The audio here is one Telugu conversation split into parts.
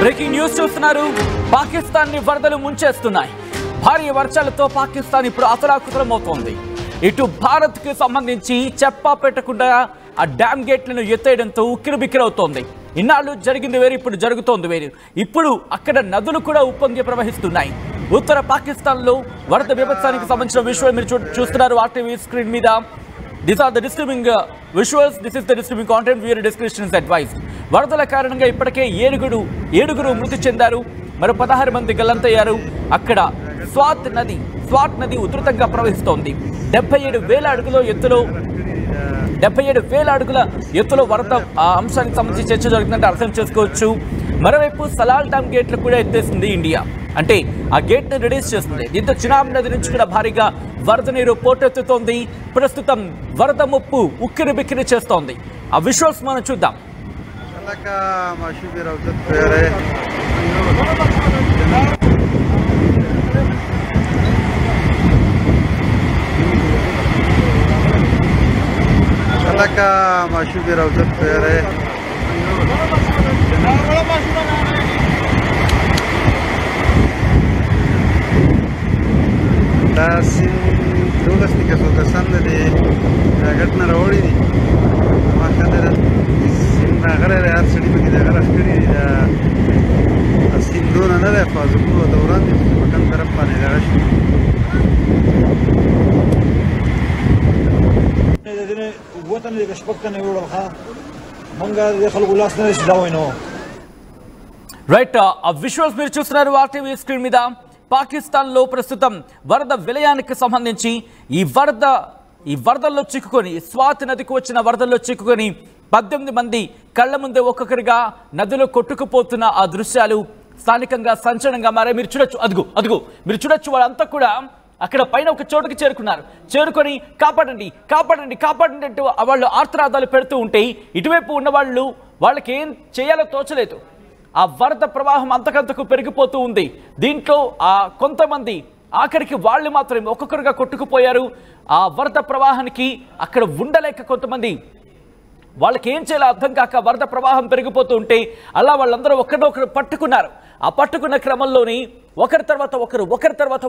బ్రేకింగ్ న్యూస్ చూస్తున్నారు. పాకిస్తాన్ ని వరదలు ముంచేస్తున్నాయి. భారీ వర్షాలతో పాకిస్తాన్ ఇప్పుడు అతలాకుతలమవుతోంది. ఇటు భారత్ కి సంబంధించి చెప్పా పెట్టకుండా ఆ డ్యామ్ గేట్లను ఎత్తేయడంతో ఉక్కిరిబిక్కిరవుతోంది. ఇన్నాళ్ళు జరిగింది వేరు, ఇప్పుడు జరుగుతోంది వేరు. ఇప్పుడు అక్కడ నదులు కూడా ఉప్పొంగి ప్రవహిస్తున్నాయి. ఉత్తర పాకిస్తాన్ లో వరద బీభత్సానికి సంబంధించిన విషయాలు మీరు చూస్తున్నారు RTV స్క్రీన్ మీద. These are the disturbing visuals. This is the disturbing content. Viewer discretion is advised. వరదల కారణంగా ఇప్పటికే ఏడుగురు మృతి చెందారు. మరో 16 మంది గల్లంతయ్యారు. అక్కడ స్వాత్ నది ఉధృతంగా ప్రవహిస్తోంది. 77,000 అడుగుల ఎత్తులో వరద అంశానికి సంబంధించి చర్చ జరుగుతుందంటే అర్థం చేసుకోవచ్చు. మరోవైపు సలాల్ డ్యామ్ గేట్లు కూడా ఎత్తేసింది ఇండియా. అంటే ఆ గేట్ ని రిలీజ్ చేస్తుంది. దీంతో చినాబ్ నది నుంచి కూడా భారీగా వరద నీరు పోటెత్తుతోంది. ప్రస్తుతం వరద ముప్పు ఉక్కిరిబిక్కిరి చేస్తోంది. ఆ విజువల్స్ మనం చూద్దాం. دولس ni kaso kasan de gatna rawdi ni makhadara sinna gare yar sidi be de gara skiri sindona na da fazuku dawran ni makan taraf pane dagash de watan de gashpakkan yoro kha manga de khalqu lasna isdawino right. ఆ విజువల్స్ మీరు చూస్తున్నారు RTV స్క్రీన్ మీద. పాకిస్తాన్ లో ప్రస్తుతం వరద విలయానికి సంబంధించి ఈ వరదల్లో చిక్కుకొని స్వాత్ నదికి వచ్చిన వరదల్లో చిక్కుకొని 18 మంది కళ్ళ ముందే ఒక్కొక్కరిగా నదిలో కొట్టుకుపోతున్న ఆ దృశ్యాలు స్థానికంగా సంచలనంగా మారే. మీరు చూడొచ్చు, అదుగు మీరు చూడొచ్చు. వాళ్ళంతా కూడా అక్కడ పైన ఒక చోటుకి చేరుకొని కాపాడండి అంటూ వాళ్ళు ఆర్తనాదాలు పెడుతూ ఉంటే ఇటువైపు ఉన్న వాళ్ళకి ఏం చేయాలో తోచలేదు. ఆ వరద ప్రవాహం అంతకంతకు పెరిగిపోతూ ఉంది. దీంట్లో కొంతమంది ఆఖరికి వాళ్ళు మాత్రం ఒక్కొక్కరుగా కొట్టుకుపోయారు. ఆ వరద ప్రవాహానికి అక్కడ ఉండలేక కొంతమంది వాళ్ళకి ఏం చేయాలో అర్థం కాక వరద ప్రవాహం పెరిగిపోతూ ఉంటే అలా వాళ్ళందరూ ఒకరు పట్టుకున్నారు. ఆ పట్టుకున్న క్రమంలోని ఒకరి తర్వాత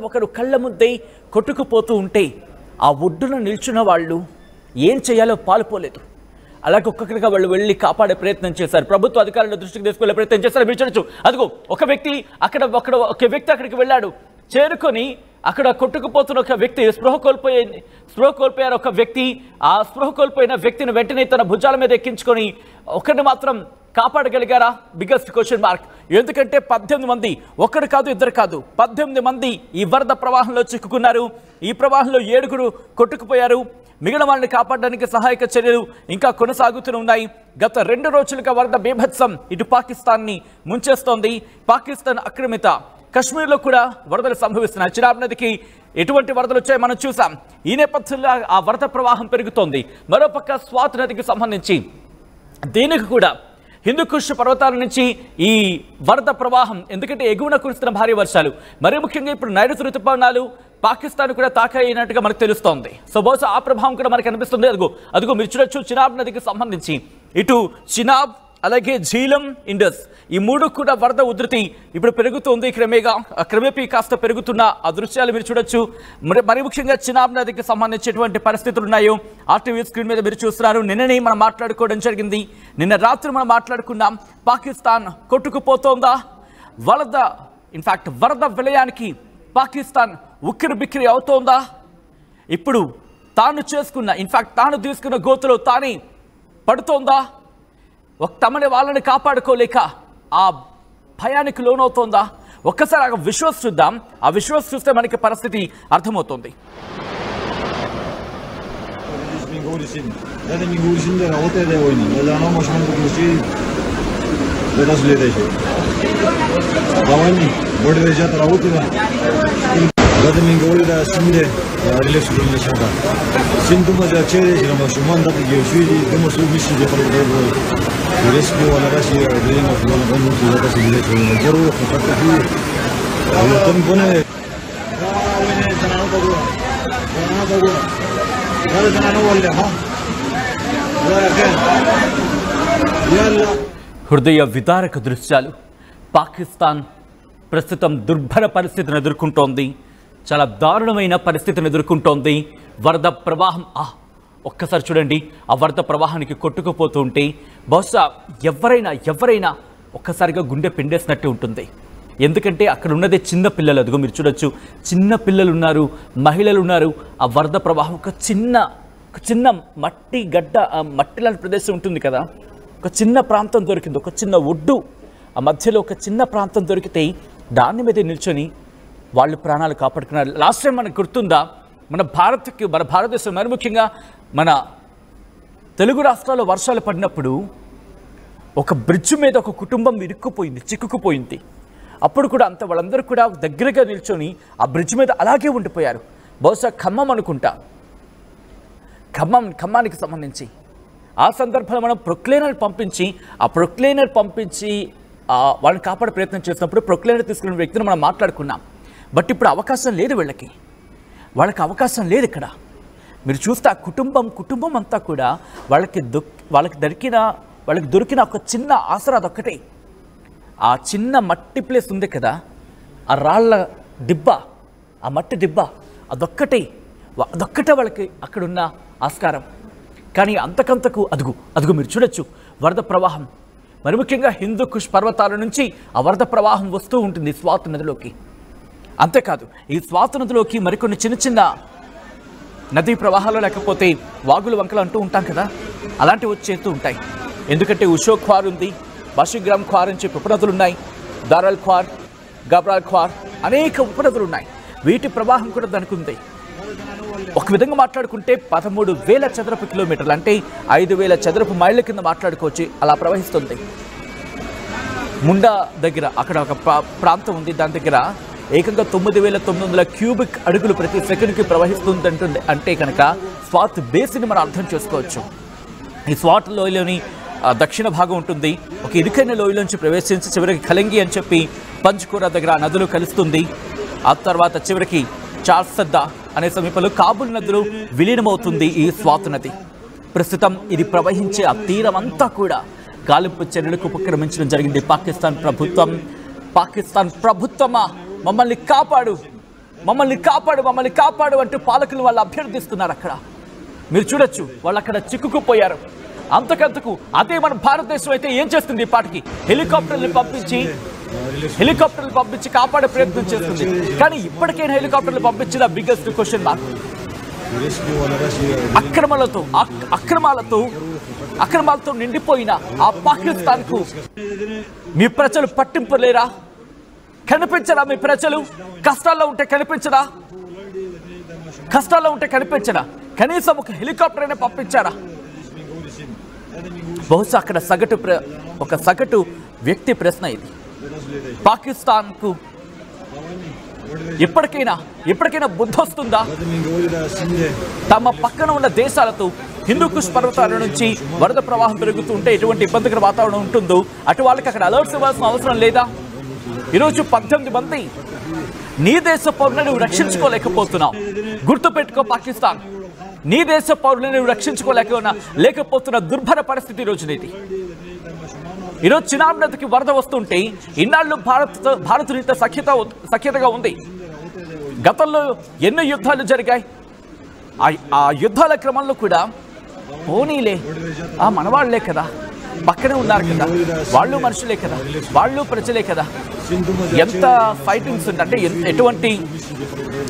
ఒకరు కళ్ళ ముద్దే కొట్టుకుపోతూ ఉంటే ఆ ఒడ్డున నిల్చున్న వాళ్ళు ఏం చేయాలో పాలుపోలేదు. అలాగే ఒక్కొక్కరిగా వాళ్ళు వెళ్ళి కాపాడే ప్రయత్నం చేశారు. ప్రభుత్వ అధికారుల దృష్టికి తీసుకెళ్లే ప్రయత్నం చేశారు. మీరు చూడొచ్చు, అదిగో ఒక వ్యక్తి అక్కడికి వెళ్ళాడు. చేరుకొని అక్కడ కొట్టుకుపోతున్న ఒక వ్యక్తి స్పృహ కోల్పోయారు. ఒక వ్యక్తి ఆ స్పృహ కోల్పోయిన వ్యక్తిని వెంటనే తన భుజాల మీద ఎక్కించుకొని ఒకరిని మాత్రం కాపాడగలిగారా? Biggest question mark. ఎందుకంటే 18 మంది, ఒకరు కాదు ఇద్దరు కాదు, 18 మంది ఈ వరద ప్రవాహంలో చిక్కుకున్నారు. ఈ ప్రవాహంలో 7 కొట్టుకుపోయారు. మిగిలిన వాళ్ళని కాపాడడానికి సహాయక చర్యలు ఇంకా కొనసాగుతూ ఉన్నాయి. గత 2 రోజులుగా వరద బీభత్సం ఇటు పాకిస్తాన్ని ముంచేస్తోంది. పాకిస్తాన్ ఆక్రమిత కశ్మీర్లో కూడా వరదలు సంభవిస్తున్నాయి. చినాబ్ నదికి ఎటువంటి వరదలు వచ్చాయో మనం చూసాం. ఈ నేపథ్యంలో ఆ వరద ప్రవాహం పెరుగుతోంది. మరోపక్క స్వాత్ నదికి సంబంధించి దీనికి కూడా హిందూకుష్ పర్వతాల నుంచి ఈ వరద ప్రవాహం, ఎందుకంటే ఎగువన కురుస్తున్న భారీ వర్షాలు, మరీ ముఖ్యంగా ఇప్పుడు నైరుతి ఋతుపవనాలు పాకిస్తాన్ కూడా తాకైనట్టుగా మనకు తెలుస్తోంది. సో బహుశా ఆ ప్రభావం కూడా మనకు అనిపిస్తుంది. అదిగో మీరు చూడొచ్చు, చినాబ్ నదికి సంబంధించి ఇటు చినాబ్ అలాగే జీలం, ఇండస్ ఈ 3 కూడా వరద ఉధృతి ఇప్పుడు పెరుగుతుంది. క్రమేపీ కాస్త పెరుగుతున్న ఆ దృశ్యాలు మీరు చూడొచ్చు. మరి ముఖ్యంగా చినాబ్ నదికి సంబంధించి ఎటువంటి పరిస్థితులు ఉన్నాయో RTV స్క్రీన్ మీద మీరు చూస్తున్నారు. నిన్ననే మనం మాట్లాడుకోవడం జరిగింది. నిన్న రాత్రి మనం మాట్లాడుకున్నాం. పాకిస్తాన్ కొట్టుకుపోతోందా? వరద విలయానికి పాకిస్తాన్ ఉక్కిరిబిక్కిరి అవుతోందా? ఇప్పుడు తాను తీసుకున్న గోతులో తానే పడుతోందా? తమని వాళ్ళని కాపాడుకోలేక ఆ భయానికి లోనవుతోందా? ఒక్కసారి ఆ విజువల్స్ చూద్దాం. ఆ విజువల్స్ చూస్తే మనకి పరిస్థితి అర్థమవుతుంది. Zaten min gol da şimdi relax durumda. Şimdi bu da çeyrek ama şu anda da geçiyor. Demo su bir şey yapıyor. Resmi wala rashi derin of wala bunu da size söylüyorum. Zero fakat ki tam bunu హృదయ విదారక దృశ్యాలు. పాకిస్తాన్ ప్రస్తుతం దుర్భర పరిస్థితిని ఎదుర్కొంటోంది. చాలా దారుణమైన పరిస్థితిని ఎదుర్కొంటోంది. వరద ప్రవాహం ఒక్కసారి చూడండి, ఆ వరద ప్రవాహానికి కొట్టుకుపోతూ ఉంటే బహుశా ఎవరైనా ఒక్కసారిగా గుండె పిండేసినట్టు ఉంటుంది. ఎందుకంటే అక్కడ ఉన్నదే చిన్న పిల్లలు. అదిగో మీరు చూడొచ్చు, చిన్న పిల్లలు ఉన్నారు, మహిళలు ఉన్నారు. ఆ వరద ప్రవాహం ఒక చిన్న మట్టి గడ్డ, మట్టి లాంటి ప్రదేశం ఉంటుంది కదా, ఒక చిన్న ప్రాంతం దొరికింది, ఒక చిన్న ఒడ్డు, ఆ మధ్యలో ఒక చిన్న ప్రాంతం దొరికితే దాని మీద నిల్చొని వాళ్ళు ప్రాణాలు కాపాడుకున్నారు. లాస్ట్ టైం మనకు గుర్తుందా, మన భారతదేశం మరి ముఖ్యంగా మన తెలుగు రాష్ట్రాల్లో వర్షాలు పడినప్పుడు ఒక బ్రిడ్జ్ మీద ఒక కుటుంబం చిక్కుకుపోయింది. అప్పుడు కూడా వాళ్ళందరూ కూడా దగ్గరగా నిల్చొని ఆ బ్రిడ్జ్ మీద అలాగే ఉండిపోయారు. బహుశా ఖమ్మం అనుకుంటా, ఖమ్మానికి సంబంధించి ఆ సందర్భంలో మనం ప్రొక్లైనర్ పంపించి వాళ్ళని కాపాడే ప్రయత్నం చేసినప్పుడు ప్రొక్లైనర్ తీసుకున్న వ్యక్తిని మనం మాట్లాడుకున్నాం. బట్ ఇప్పుడు అవకాశం లేదు, వాళ్ళకి అవకాశం లేదు. ఇక్కడ మీరు చూస్తే ఆ కుటుంబం అంతా కూడా వాళ్ళకి దొరికిన ఒక చిన్న ఆసరా అదొక్కటే. ఆ చిన్న మట్టి ప్లేస్ ఉంది కదా, ఆ రాళ్ళ దిబ్బ, ఆ మట్టి దిబ్బ, అదొక్కటే వాళ్ళకి అక్కడున్న ఆస్కారం. కానీ అంతకంతకు అదుగు మీరు చూడొచ్చు వరద ప్రవాహం. మరి ముఖ్యంగా హిందూ కుష్ పర్వతాల నుంచి ఆ వరద ప్రవాహం వస్తూ ఉంటుంది స్వాత్ నదిలోకి. అంతేకాదు ఈ స్వాత్ నదిలోకి మరికొన్ని చిన్న నదీ ప్రవాహాలు లేకపోతే వాగులు వంకలు అంటూ ఉంటాం కదా, అలాంటివి వచ్చేస్తూ ఉంటాయి. ఎందుకంటే ఉషో ఖ్వార్ ఉంది, బాషిగ్రామ్ ఖ్వార్ అని చెప్పి ఉపనదులు ఉన్నాయి, దారల్ ఖ్వార్, గబ్రాల్ ఖ్వార్, అనేక ఉపనదులు ఉన్నాయి. వీటి ప్రవాహం కూడా దానికి ఉంది. ఒక విధంగా మాట్లాడుకుంటే 13,000 చదరపు కిలోమీటర్లు, అంటే 5,000 చదరపు మైళ్ళ కింద మాట్లాడుకోవచ్చు, అలా ప్రవహిస్తుంది. ముండా దగ్గర అక్కడ ఒక ప్రాంతం ఉంది, దాని దగ్గర ఏకంగా 9,900 క్యూబిక్ అడుగులు ప్రతి సెకండ్కి ప్రవహిస్తుందంటుంది. అంటే కనుక స్వాత్ బేసిన్ మనం అర్థం చేసుకోవచ్చు. ఈ స్వాత్ లోయలోని దక్షిణ భాగం ఉంటుంది, ఒక ఇరుకైన లోయలోంచి ప్రవేశించి చివరికి కలంగి అని చెప్పి పంచ్కూర దగ్గర నదులు కలుస్తుంది. ఆ తర్వాత చివరికి చార్సద్దా అనే సమీపంలో కాబుల్ నదులు విలీనమవుతుంది ఈ స్వాత్ నది. ప్రస్తుతం ఇది ప్రవహించే ఆ తీరం అంతా కూడా గాలింపు చర్యలకు ఉపక్రమించడం జరిగింది. పాకిస్తాన్ ప్రభుత్వమా మమ్మల్ని కాపాడు అంటూ పాలకులు వాళ్ళు అభ్యర్థిస్తున్నారు. అక్కడ మీరు చూడొచ్చు, వాళ్ళు అక్కడ చిక్కుకుపోయారు. అంతకంతకు అదే మన భారతదేశం అయితే ఏం చేస్తుంది? ఈ పాటికి హెలికాప్టర్లు పంపించి కాపాడే ప్రయత్నం చేస్తుంది. కానీ ఇప్పటికైనా హెలికాప్టర్లు పంపించిన బిగ్గెస్ట్ క్వశ్చన్ మార్క్. అక్రమాలతో నిండిపోయిన ఆ పాకిస్తాన్కు మీ ప్రజలు పట్టింపు లేరా? కనిపించరా? మీ ప్రజలు కష్టాల్లో ఉంటే కనిపించరా? కనీసం ఒక హెలికాప్టర్ అయినా పంపించారా? బహుశా అక్కడ సగటు వ్యక్తి ప్రశ్న ఇది. పాకిస్తాన్కు ఎప్పటికైనా బుద్ధి వస్తుందా? తమ పక్కన ఉన్న దేశాలతో హిందూ కుష్ పర్వతాల నుంచి వరద ప్రవాహం పెరుగుతూ ఉంటే ఎటువంటి ఇబ్బందికర వాతావరణం ఉంటుందో అటు వాళ్ళకి అక్కడ అలర్ట్స్ ఇవ్వాల్సిన అవసరం లేదా? ఈరోజు 18 మంది నీ దేశ పౌరులను రక్షించుకోలేకపోతున్నావు. గుర్తుపెట్టుకో పాకిస్తాన్, నీ దేశ పౌరులను రక్షించుకోలేకపోతున్న దుర్భర పరిస్థితి ఈరోజు నీది. ఈరోజు చినాబ్ నదికి వరద వస్తుంటే ఇన్నాళ్ళు భారత్ సఖ్యతగా ఉంది. గతంలో ఎన్నో యుద్ధాలు జరిగాయి. ఆ యుద్ధాల క్రమంలో కూడా పోనీలే, మనవాళ్లే కదా, పక్కనే ఉన్నారు కదా, వాళ్ళు మనుషులే కదా, వాళ్ళు ప్రజలే కదా, ఎంత ఫైటింగ్స్ అంటే ఎటువంటి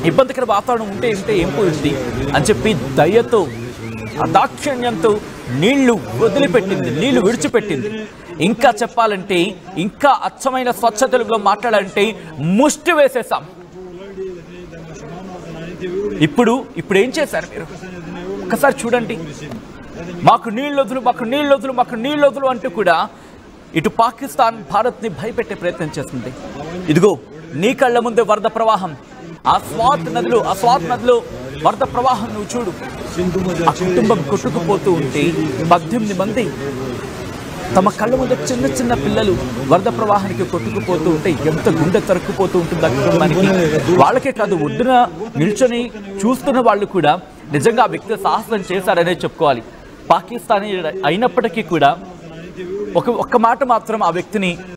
ఇబ్బందికర వాతావరణం ఉంటే ఏం పోయింది అని చెప్పి దయతో దాక్షిణ్యంతో నీళ్లు విడిచిపెట్టింది. ఇంకా చెప్పాలంటే, ఇంకా అచ్చమైన స్వచ్ఛ తెలుగులో మాట్లాడాలంటే ముష్టి వేసేసాం. ఇప్పుడు ఏం చేశారు మీరు? ఒకసారి చూడండి, మాకు నీళ్ళొదులు అంటూ కూడా ఇటు పాకిస్తాన్ భారత్ని భయపెట్టే ప్రయత్నం చేస్తుంది. ఇదిగో నీ కళ్ళ ముందే వరద ప్రవాహం, ఆ స్వాత్ నదిలో వరద ప్రవాహం నువ్వు చూడు. ఆ కుటుంబం కొట్టుకుపోతూ ఉంటే 18 మంది తమ కళ్ళ ముందు చిన్న పిల్లలు వరద ప్రవాహానికి కొట్టుకుపోతూ ఉంటే ఎంత గుండె తరుక్కుపోతూ ఉంటుంది ఆ కుటుంబానికి. వాళ్ళకే కాదు, ఒడ్డున నిల్చొని చూస్తున్న వాళ్ళు కూడా నిజంగా ఆ వ్యక్తి సాహసం చేశారనే చెప్పుకోవాలి. పాకిస్తానీ అయినప్పటికీ కూడా ఒక్క మాట మాత్రం ఆ వ్యక్తిని